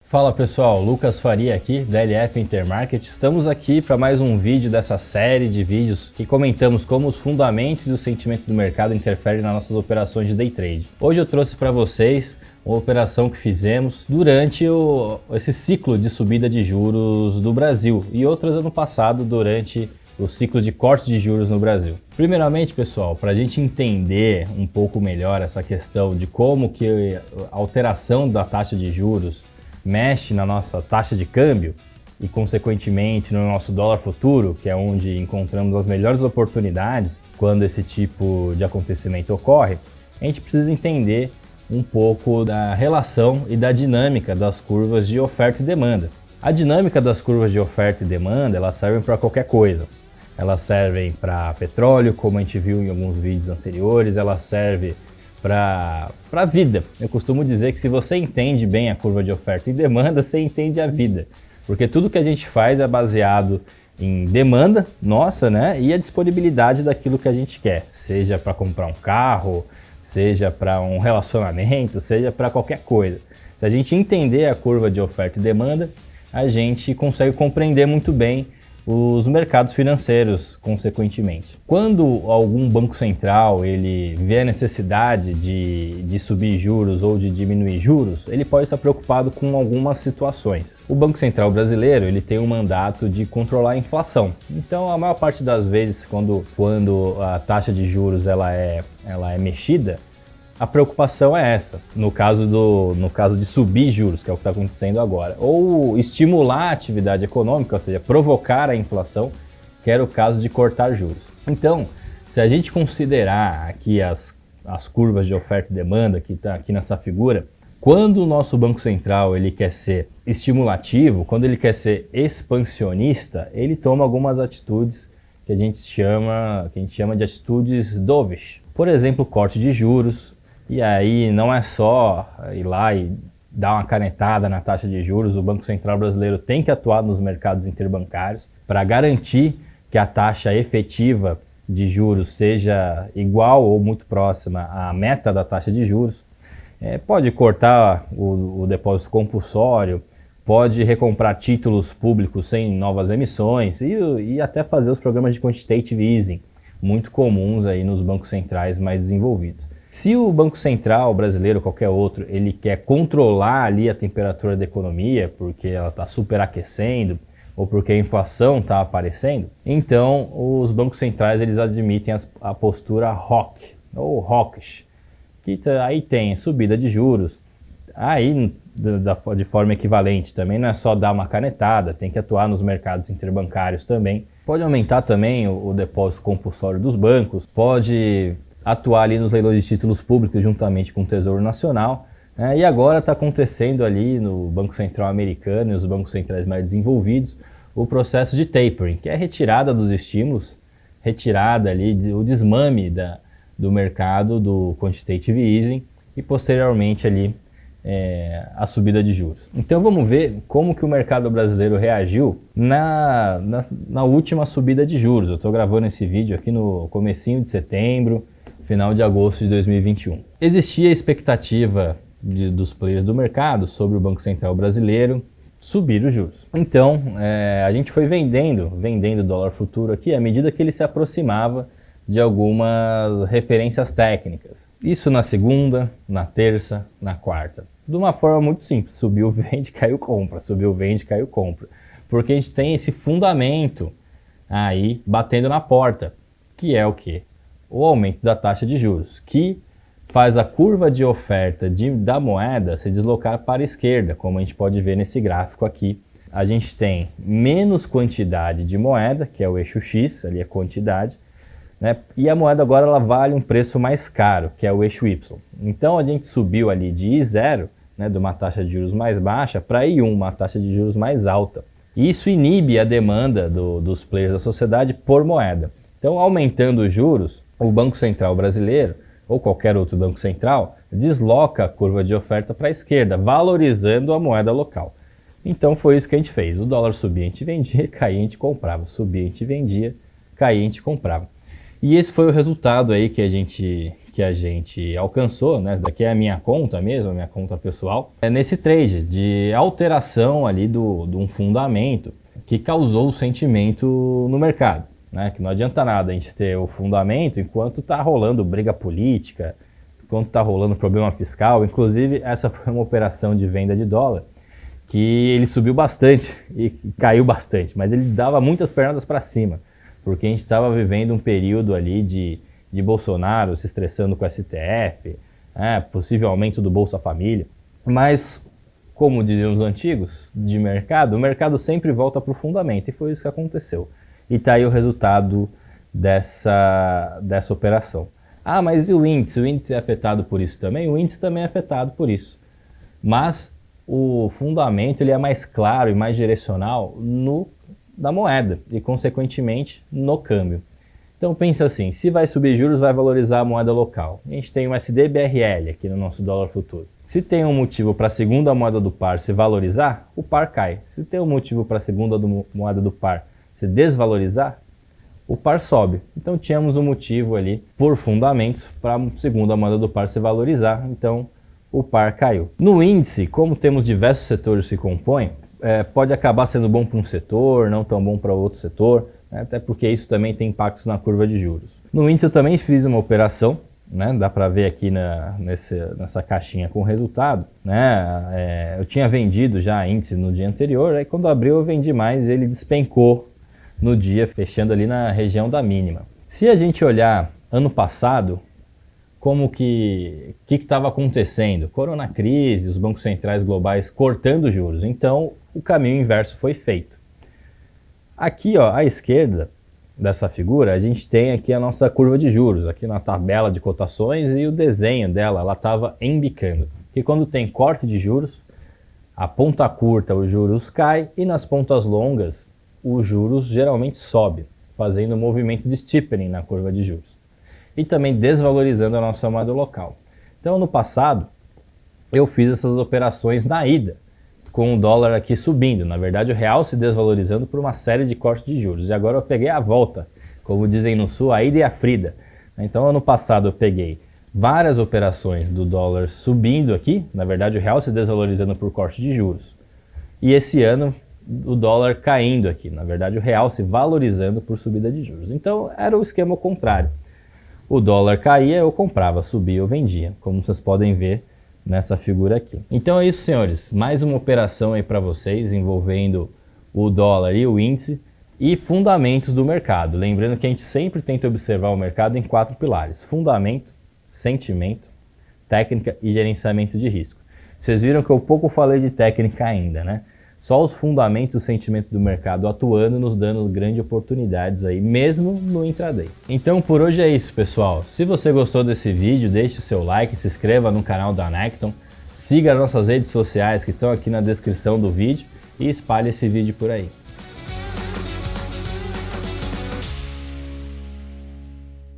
Fala pessoal, Lucas Faria aqui da LF Intermarket. Estamos aqui para mais um vídeo dessa série de vídeos que comentamos como os fundamentos e o sentimento do mercado interferem nas nossas operações de day trade. Hoje eu trouxe para vocês uma operação que fizemos durante esse ciclo de subida de juros do Brasil e outras ano passado durante o ciclo de corte de juros no Brasil. Primeiramente, pessoal, para a gente entender um pouco melhor essa questão de como que a alteração da taxa de juros mexe na nossa taxa de câmbio e, consequentemente, no nosso dólar futuro, que é onde encontramos as melhores oportunidades quando esse tipo de acontecimento ocorre, a gente precisa entender um pouco da relação e da dinâmica das curvas de oferta e demanda. A dinâmica das curvas de oferta e demanda, elas servem para qualquer coisa. Elas servem para petróleo, como a gente viu em alguns vídeos anteriores, elas servem para a vida. Eu costumo dizer que se você entende bem a curva de oferta e demanda, você entende a vida. Porque tudo que a gente faz é baseado em demanda nossa, né? E a disponibilidade daquilo que a gente quer. Seja para comprar um carro, seja para um relacionamento, seja para qualquer coisa. Se a gente entender a curva de oferta e demanda, a gente consegue compreender muito bem os mercados financeiros, consequentemente. Quando algum banco central ele vê a necessidade de subir juros ou de diminuir juros, ele pode estar preocupado com algumas situações. O Banco Central brasileiro ele tem um mandato de controlar a inflação. Então, a maior parte das vezes, quando a taxa de juros ela é mexida, a preocupação é essa, no caso de subir juros, que é o que está acontecendo agora, ou estimular a atividade econômica, ou seja, provocar a inflação, que era o caso de cortar juros. Então, se a gente considerar aqui as curvas de oferta e demanda, que está aqui nessa figura, quando o nosso Banco Central ele quer ser estimulativo, quando ele quer ser expansionista, ele toma algumas atitudes que a gente chama de atitudes dovish. Por exemplo, corte de juros. E aí não é só ir lá e dar uma canetada na taxa de juros, o Banco Central brasileiro tem que atuar nos mercados interbancários para garantir que a taxa efetiva de juros seja igual ou muito próxima à meta da taxa de juros. Pode cortar o depósito compulsório, pode recomprar títulos públicos sem novas emissões e até fazer os programas de quantitative easing, muito comuns aí nos bancos centrais mais desenvolvidos. Se o Banco Central brasileiro ou qualquer outro, ele quer controlar ali a temperatura da economia, porque ela está superaquecendo ou porque a inflação está aparecendo, então os bancos centrais eles admitem a postura hawk ou hawkish, que aí tem subida de juros, aí de forma equivalente também, não é só dar uma canetada, tem que atuar nos mercados interbancários também. Pode aumentar também o depósito compulsório dos bancos, pode atuar ali nos leilões de títulos públicos juntamente com o Tesouro Nacional, e agora está acontecendo ali no Banco Central americano e os bancos centrais mais desenvolvidos o processo de tapering, que é a retirada dos estímulos, retirada ali, o desmame do mercado do quantitative easing e posteriormente ali a subida de juros. Então vamos ver como que o mercado brasileiro reagiu na última subida de juros. Eu estou gravando esse vídeo aqui no comecinho de setembro, final de agosto de 2021. Existia a expectativa dos players do mercado sobre o Banco Central brasileiro subir os juros. Então, a gente foi vendendo dólar futuro aqui à medida que ele se aproximava de algumas referências técnicas. Isso na segunda, na terça, na quarta. De uma forma muito simples, subiu, vende, caiu, compra. Subiu, vende, caiu, compra. Porque a gente tem esse fundamento aí batendo na porta, que é o quê? O aumento da taxa de juros, que faz a curva de oferta da moeda se deslocar para a esquerda, como a gente pode ver nesse gráfico aqui. A gente tem menos quantidade de moeda, que é o eixo X, ali é quantidade, né? E a moeda agora ela vale um preço mais caro, que é o eixo Y. Então a gente subiu ali de I0, né, de uma taxa de juros mais baixa, para I1, uma taxa de juros mais alta. E isso inibe a demanda dos players da sociedade por moeda. Então, aumentando os juros, o Banco Central brasileiro, ou qualquer outro banco central, desloca a curva de oferta para a esquerda, valorizando a moeda local. Então, foi isso que a gente fez. O dólar subia, a gente vendia, caía, a gente comprava. Subia, a gente vendia, caía, a gente comprava. E esse foi o resultado aí que a gente que a gente alcançou, né? Daqui é a minha conta mesmo, a minha conta pessoal, é nesse trade de alteração ali de um fundamento que causou o sentimento no mercado, né? Que não adianta nada a gente ter o fundamento enquanto está rolando briga política, enquanto está rolando problema fiscal. Inclusive, essa foi uma operação de venda de dólar que ele subiu bastante e caiu bastante, mas ele dava muitas pernas para cima, porque a gente estava vivendo um período ali de Bolsonaro se estressando com o STF, possível aumento do Bolsa Família. Mas, como diziam os antigos de mercado, o mercado sempre volta para o fundamento, e foi isso que aconteceu. E está aí o resultado dessa operação. Ah, mas e o índice? O índice é afetado por isso também? O índice também é afetado por isso. Mas o fundamento ele é mais claro e mais direcional na moeda e, consequentemente, no câmbio. Então pensa assim, se vai subir juros, vai valorizar a moeda local. A gente tem o USD/BRL aqui no nosso dólar futuro. Se tem um motivo para a segunda moeda do par se valorizar, o par cai. Se tem um motivo para a segunda moeda do par se desvalorizar, o par sobe. Então tínhamos um motivo ali, por fundamentos, para a segunda moeda do par se valorizar. Então o par caiu. No índice, como temos diversos setores que compõem, pode acabar sendo bom para um setor, não tão bom para outro setor, né? Até porque isso também tem impactos na curva de juros. No índice eu também fiz uma operação, né? Dá para ver aqui nessa caixinha com o resultado, né? Eu tinha vendido já índice no dia anterior, aí quando abriu eu vendi mais e ele despencou no dia, fechando ali na região da mínima. Se a gente olhar ano passado, como que estava acontecendo? Corona crise, os bancos centrais globais cortando juros. Então, o caminho inverso foi feito. Aqui, ó, à esquerda dessa figura, a gente tem aqui a nossa curva de juros, aqui na tabela de cotações, e o desenho dela, ela estava embicando. Que quando tem corte de juros, a ponta curta os juros cai e nas pontas longas os juros geralmente sobe, fazendo um movimento de steepening na curva de juros. E também desvalorizando a nossa moeda local. Então, no passado, eu fiz essas operações na ida, com o dólar aqui subindo, na verdade o real se desvalorizando por uma série de cortes de juros. E agora eu peguei a volta, como dizem no sul, a ida e a frida. Então, ano passado eu peguei várias operações do dólar subindo aqui, na verdade o real se desvalorizando por corte de juros. E esse ano o dólar caindo aqui, na verdade o real se valorizando por subida de juros. Então, era o esquema contrário. O dólar caía, eu comprava, subia, eu vendia, como vocês podem ver nessa figura aqui. Então é isso, senhores, mais uma operação aí para vocês envolvendo o dólar e o índice e fundamentos do mercado. Lembrando que a gente sempre tenta observar o mercado em 4 pilares: fundamento, sentimento, técnica e gerenciamento de risco. Vocês viram que eu pouco falei de técnica ainda, né? Só os fundamentos e o sentimento do mercado atuando, nos dando grandes oportunidades aí, mesmo no intraday. Então por hoje é isso, pessoal. Se você gostou desse vídeo, deixe o seu like, se inscreva no canal da Necton, siga as nossas redes sociais que estão aqui na descrição do vídeo e espalhe esse vídeo por aí.